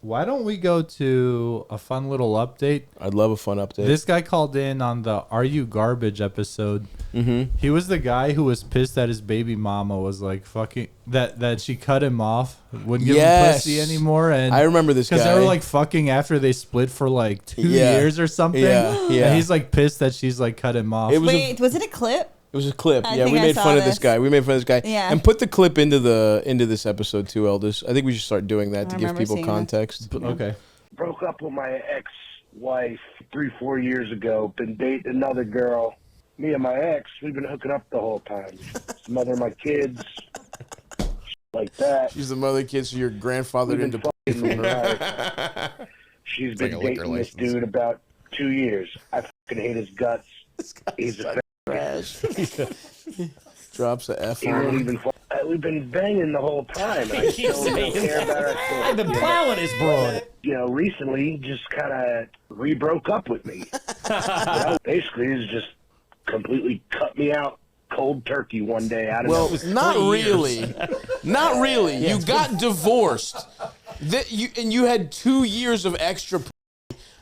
Why don't we go to a fun little update? I'd love a fun update. This guy called in on the Are You Garbage episode. Mm-hmm. He was the guy who was pissed that his baby mama was like fucking, that she cut him off, wouldn't give him pussy anymore. And I remember this guy. Because they were like fucking after they split for like 2 years or something. Yeah. And he's like pissed that she's like cut him off. Was it a clip? It was a clip. We made fun of this guy. Yeah. And put the clip into this episode too, Elders. I think we should start doing that to give people context. Okay. Broke up with my ex-wife 3-4 years ago. Been dating another girl. Me and my ex, we've been hooking up the whole time. She's the mother of my kids. Like that. She's the mother of kids who your grandfather didn't from her. She's been dating this dude about 2 years. I fucking hate his guts. He's a trash. Drops the F on him. We've been banging the whole time. I still don't care about our story. I've been plowing his broad. Recently, just kind of re-broke up with me. Basically, he's just completely cut me out cold turkey one day out of nowhere. Not really. Not really. You got divorced. You had 2 years of extra.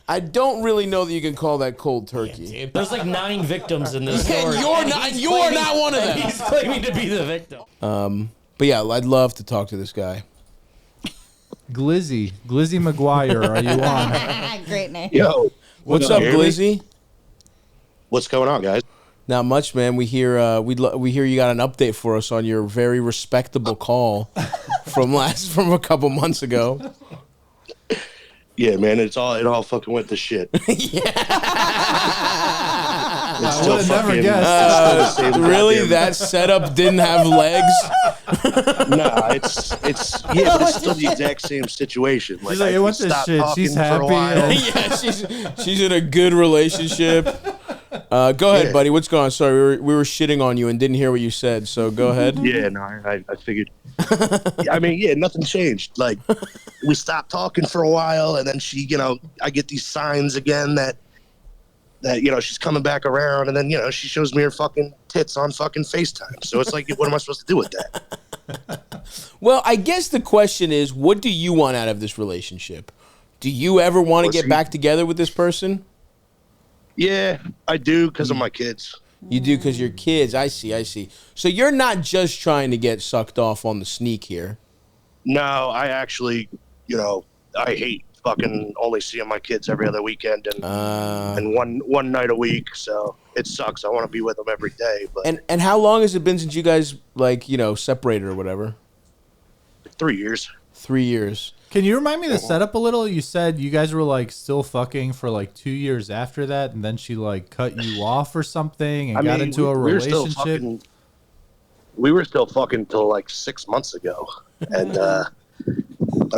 I don't really know that you can call that cold turkey. Yeah, there's like 9 victims in this story. And you're not one of them. He's claiming to be the victim. But yeah, I'd love to talk to this guy. Glizzy McGuire, are you on? Great name. Yo, what's up, Glizzy? What's going on, guys? Not much, man. We hear we hear you got an update for us on your very respectable call from a couple months ago. Yeah, man, it all fucking went to shit. I would have never guessed. Really, that setup didn't have legs? No, it's but it's still the exact same situation. She's like, it went to shit. She's happy. Yeah, she's in a good relationship. Go ahead, buddy. What's going on? Sorry, we were shitting on you and didn't hear what you said. So go ahead. Yeah, no, I figured. I mean, yeah, nothing changed. Like, we stopped talking for a while, and then she, I get these signs again that she's coming back around, and then, she shows me her fucking tits on fucking FaceTime. So it's like, what am I supposed to do with that? Well, I guess the question is, what do you want out of this relationship? Do you ever want to get back together with this person? Yeah, I do, because of my kids. You do because your kids. I see. So you're not just trying to get sucked off on the sneak here. No, I actually, I hate fucking only seeing my kids every other weekend and one night a week. So it sucks. I want to be with them every day. But and how long has it been since you guys separated or whatever? 3 years. 3 years. Can you remind me the setup a little? You said you guys were like still fucking for like 2 years after that, and then she like cut you off or something and got into a relationship. We were still fucking till like 6 months ago, and but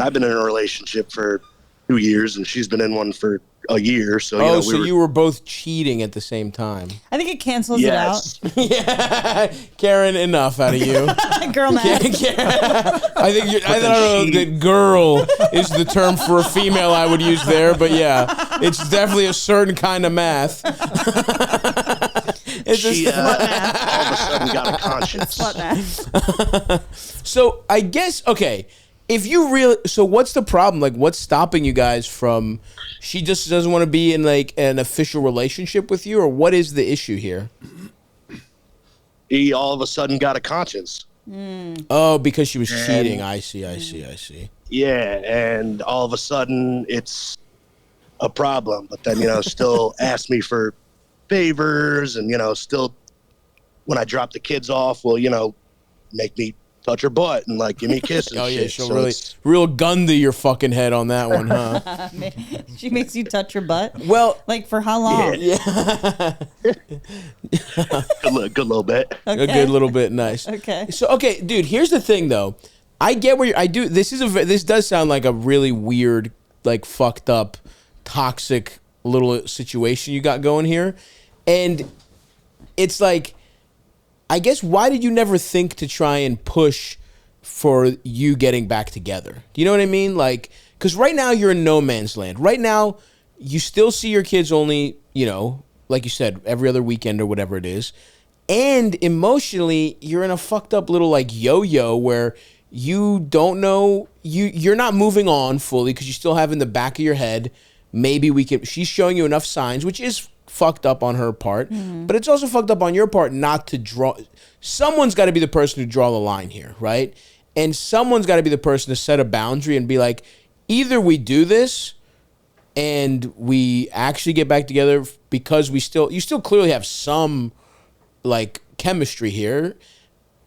I've been in a relationship for 2 years, and she's been in one for a year. So you were both cheating at the same time. I think it cancels it out. Yeah, Kerryn, enough out of you. Girl math. I don't know that girl is the term for a female I would use there, but yeah, it's definitely a certain kind of math. She all of a sudden got a conscience. Slut math. So I guess so what's the problem? Like, what's stopping you guys from? She just doesn't want to be in like an official relationship with you, or what is the issue here? He all of a sudden got a conscience. Oh, because she was cheating. I see. Yeah, and all of a sudden it's a problem. But then still ask me for favors, and still when I drop the kids off, will make me touch her butt and like give me kisses. Oh yeah, she'll real gun to your fucking head on that one, huh? She makes you touch her butt. Well, like for how long? Yeah. good little bit. Okay. A good little bit, nice. Okay. So dude, here's the thing though. I get where I do. This does sound like a really weird, like fucked up, toxic little situation you got going here, and it's like. I guess why did you never think to try and push for you getting back together? Do you know what I mean? Like, because right now you're in no man's land. Right now, you still see your kids only, like you said, every other weekend or whatever it is. And emotionally, you're in a fucked up little like yo-yo where you don't know, you're not moving on fully because you still have in the back of your head, maybe we can, she's showing you enough signs, which is fucked up on her part, but it's also fucked up on your part not to draw. Someone's got to be the person to draw the line here, right? And someone's got to be the person to set a boundary and be like, either we do this and we actually get back together because you still clearly have some like chemistry here,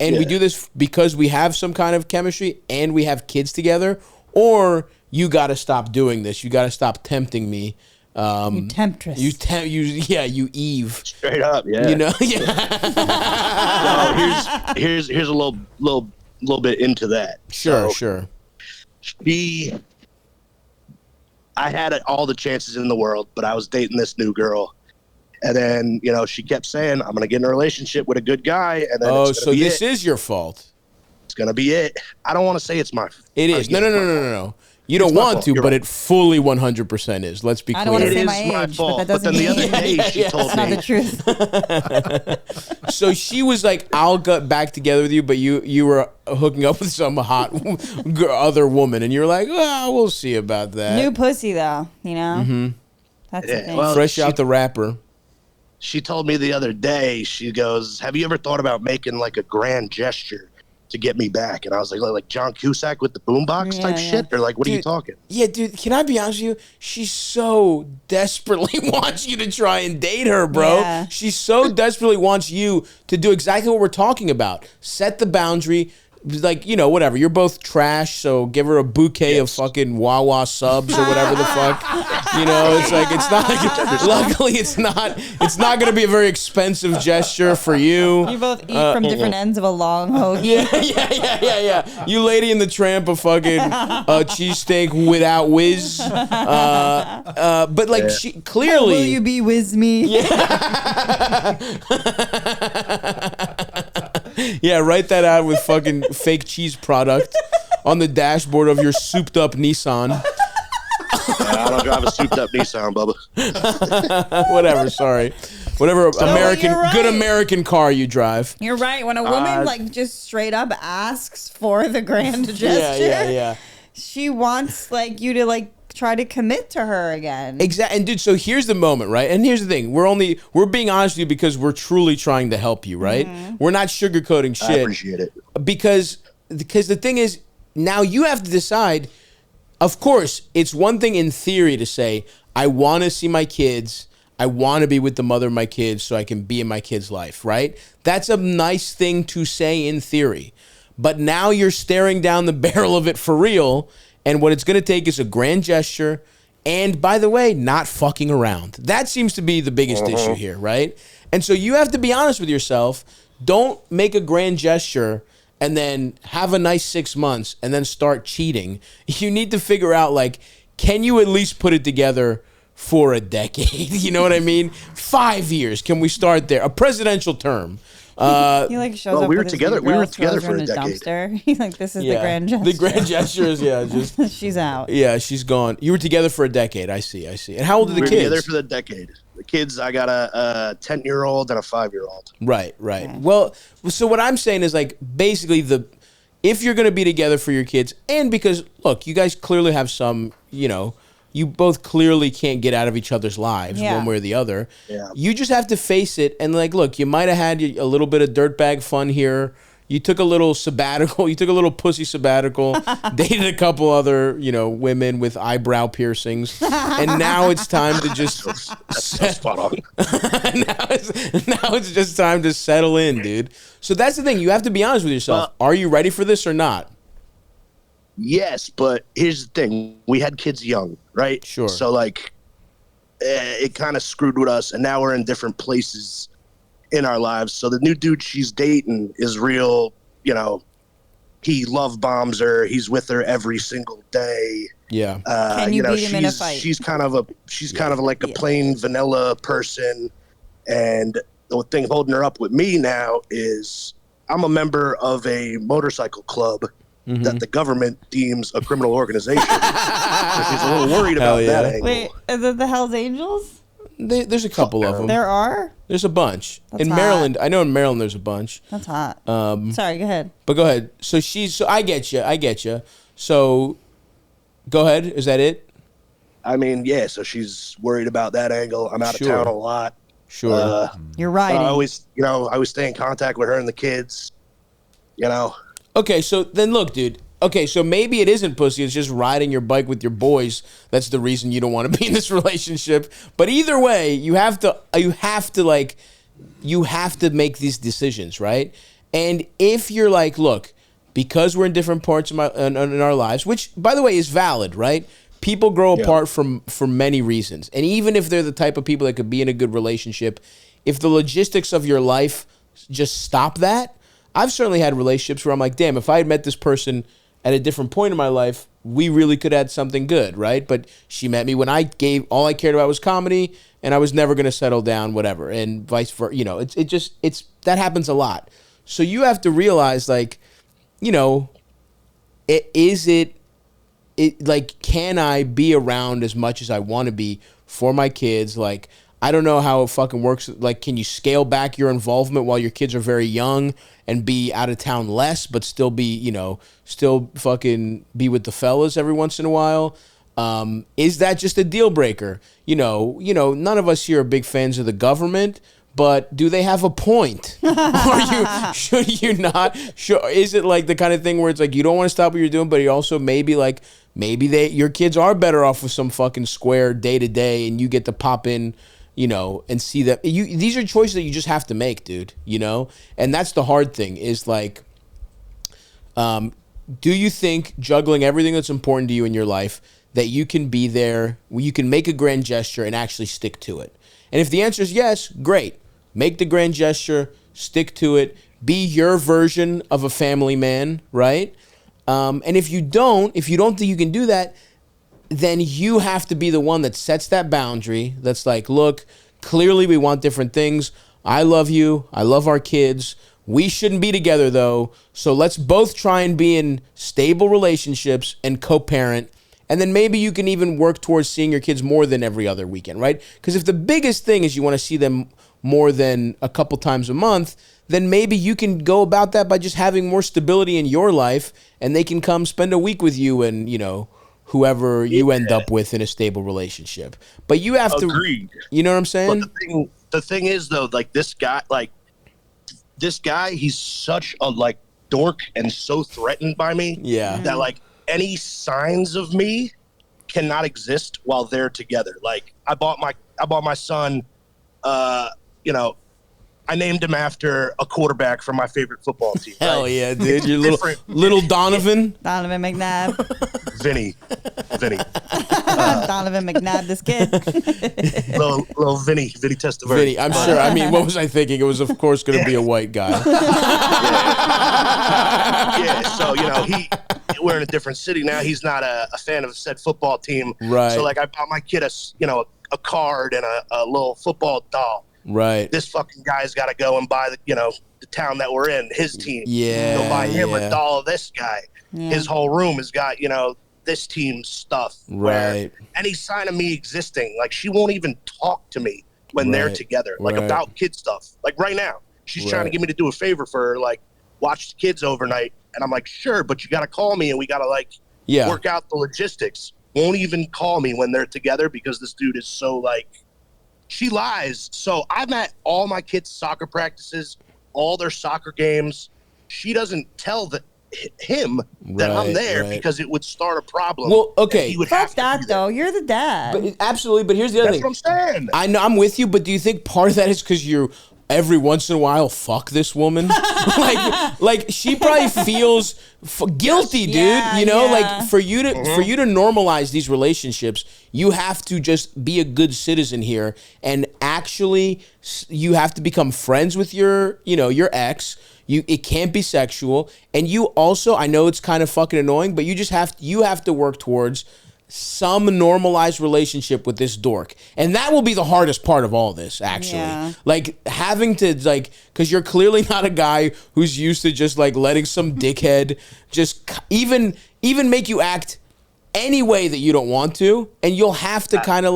and we do this because we have some kind of chemistry and we have kids together, or you got to stop doing this. You got to stop tempting me. You temptress. You Eve. Straight up, yeah. You know, yeah. No, here's a little bit into that. Sure, So, sure. I had all the chances in the world, but I was dating this new girl. And then, she kept saying, I'm going to get in a relationship with a good guy. And then So this is your fault. It's going to be it. I don't want to say it's my fault. It is. No. You don't my want fault. to, You're but right. it fully 100% is. Let's be clear. I don't want to It say is my my age, fault. but that doesn't But then the mean other day she told it's not me. the truth. So she was like, I'll get back together with you, but you were hooking up with some hot other woman, and you're like, well, we'll see about that. New pussy, though, That's the Yeah, thing. well, Fresh out the wrapper. She told me the other day, she goes, have you ever thought about making like a grand gesture to get me back? And I was like John Cusack with the boombox type shit? Or like, what are you talking? Yeah, dude, can I be honest with you? She so desperately wants you to try and date her, bro. Yeah. She so desperately wants you to do exactly what we're talking about. Set the boundary. Like, whatever. You're both trash, so give her a bouquet of fucking Wawa subs or whatever the fuck. It's like, it's not, luckily it's not going to be a very expensive gesture for you. You both eat from different ends of a long hoagie. Yeah. You Lady and the Tramp a fucking cheesesteak without whiz. But like, she clearly. Will you be with me? Yeah, write that out with fucking fake cheese product on the dashboard of your souped up Nissan. I don't drive a souped up Nissan, Bubba. Whatever, sorry. Whatever American you're right. good American car you drive. You're right. When a woman like just straight up asks for the grand gesture, Yeah. she wants like you to like try to commit to her again. Exactly. And dude, so here's the moment, right? And here's the thing. We're being honest with you because we're truly trying to help you, right? We're not sugarcoating shit. I appreciate it. Because the thing is, now you have to decide. Of course, it's one thing in theory to say, I want to see my kids. I want to be with the mother of my kids so I can be in my kid's life, right? That's a nice thing to say in theory. But now you're staring down the barrel of it for real. And what it's going to take is a grand gesture. And by the way, not fucking around. That seems to be the biggest issue here, right? And so you have to be honest with yourself. Don't make a grand gesture and then have a nice 6 months and then start cheating. You need to figure out, like, can you at least put it together for a decade? You know what I mean? 5 years. Can we start there? A presidential term. He like shows Well, up we were with his together- new we girl, were together throws her for in a decade. dumpster. He's like, this is the Yeah. grand gesture. The grand gesture is, just... She's out. Yeah, she's gone. You were together for a decade. I see. And how old are the We were kids? together for the decade. The kids, I got a 10-year-old and a 5-year-old. Right. Well, so what I'm saying is, like, basically if you're going to be together for your kids, and because, look, you guys clearly have some, you both clearly can't get out of each other's lives one way or the other. Yeah. You just have to face it and, like, look, you might have had a little bit of dirtbag fun here. You took a little sabbatical. You took a little pussy sabbatical, dated a couple other, women with eyebrow piercings. And now it's time to just... That's so spot on. now it's just time to settle in, dude. So that's the thing. You have to be honest with yourself. Are you ready for this or not? Yes, but here's the thing. We had kids young, right? Sure. So, like, it kind of screwed with us, and now we're in different places in our lives. So the new dude she's dating is real, he love bombs her. He's with her every single day. Yeah. Can you beat him in a fight? She's kind of like a plain vanilla person. And the thing holding her up with me now is I'm a member of a motorcycle club that the government deems a criminal organization. So she's a little worried about that angle. Wait, are the Hells Angels? There's a couple of them. There are? There's a bunch. That's in hot. Maryland, I know in Maryland there's a bunch. That's hot. Sorry, go ahead. But go ahead. So I get you. So go ahead. Is that it? I mean, yeah. So she's worried about that angle. I'm out of town a lot. Sure. You're right. I always stay in contact with her and the kids. Okay, so then look, dude. Okay, so maybe it isn't pussy. It's just riding your bike with your boys. That's the reason you don't want to be in this relationship. But either way, you have to make these decisions, right? And if you're like, look, because we're in different parts of in our lives, which by the way is valid, right? People grow apart for many reasons. And even if they're the type of people that could be in a good relationship, if the logistics of your life just stop that, I've certainly had relationships where I'm like, damn, if I had met this person at a different point in my life, we really could have had something good, right? But she met me when all I cared about was comedy, and I was never going to settle down, whatever, and vice versa. That happens a lot. So you have to realize, like, can I be around as much as I want to be for my kids? Like, I don't know how it fucking works. Like, can you scale back your involvement while your kids are very young and be out of town less, but still be, still fucking be with the fellas every once in a while? Is that just a deal breaker? None of us here are big fans of the government, but do they have a point? Should you not? Is it like the kind of thing where it's like you don't want to stop what you're doing, but you also maybe your kids are better off with some fucking square day to day, and you get to pop in, and see that these are choices that you just have to make, dude. And that's the hard thing is like, do you think juggling everything that's important to you in your life that you can be there, you can make a grand gesture and actually stick to it? And if the answer is yes, great. Make the grand gesture, stick to it, be your version of a family man, right? And if you don't think you can do that, then you have to be the one that sets that boundary that's like, look, clearly we want different things. I love you. I love our kids. We shouldn't be together, though. So let's both try and be in stable relationships and co-parent. And then maybe you can even work towards seeing your kids more than every other weekend, right? Because if the biggest thing is you want to see them more than a couple times a month, then maybe you can go about that by just having more stability in your life, and they can come spend a week with you and, whoever you end up with in a stable relationship. But you have Agreed. To, you know what I'm saying? But the thing is, though, like this guy, he's such a dork and so threatened by me. Yeah. That any signs of me cannot exist while they're together. Like I bought my son, I named him after a quarterback from my favorite football team. Hell right? yeah, dude. You're little Donovan. Donovan McNabb. Vinny. Donovan McNabb, this kid. little Vinny Testaverde. Vinny, I'm sure. I mean, what was I thinking? It was, of course, going to be a white guy. Yeah, so, we're in a different city now. He's not a fan of said football team. Right. So, I bought my kid a card and a little football doll. Right. This fucking guy's got to go and buy the town that we're in, his team. Yeah. Go buy him a doll of this guy. Yeah. His whole room has got, this team's stuff. Right. Any sign of me existing, she won't even talk to me when they're together, about kid stuff. Like right now, she's trying to get me to do a favor for her, watch the kids overnight. And I'm like, sure, but you got to call me and we got to work out the logistics. Won't even call me when they're together because this dude is so she lies. So I'm at all my kids' soccer practices, all their soccer games. She doesn't tell him that I'm there because it would start a problem. Well, okay. Fuck that, though. You're the dad. But absolutely. But here's the other thing. That's what I'm saying. I know I'm with you, but do you think part of that is because you're every once in a while fuck this woman? like she probably feels guilty, dude. Yeah, for you to normalize these relationships, you have to just be a good citizen here, and actually you have to become friends with your ex. It can't be sexual, and you also, I know it's kind of fucking annoying, but you have to work towards some normalized relationship with this dork. And that will be the hardest part of all this, actually. Yeah. Having to, because you're clearly not a guy who's used to just, letting some dickhead just even make you act any way that you don't want to. And you'll have to kind of,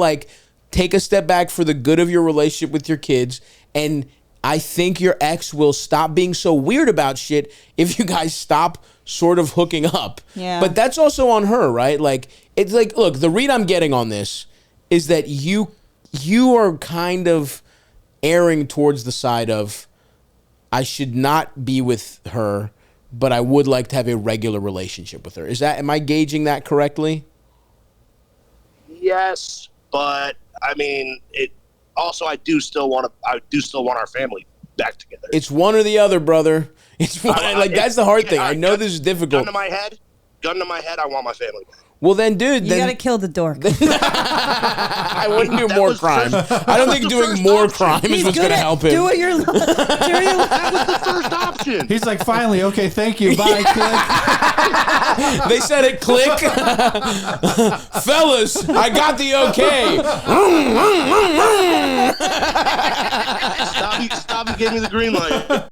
take a step back for the good of your relationship with your kids, and I think your ex will stop being so weird about shit if you guys stop sort of hooking up. Yeah. But that's also on her, right? Like, it's like, look, the read I'm getting on this is that you are kind of erring towards the side of, I should not be with her, but I would like to have a regular relationship with her. Am I gauging that correctly? Yes, but I mean, I do still want our family back together. It's one or the other, brother. It's one, that's the hard thing. I know this is difficult. Gun to my head, I want my family back. Well, then, dude, You gotta kill the dork. I wouldn't do more crime. I don't think doing more crime is what's gonna help him. Do what you're. That was the first option. He's like, finally, okay, thank you, bye, click. They said it, click. Fellas, I got the okay. Stop, gave me the green light.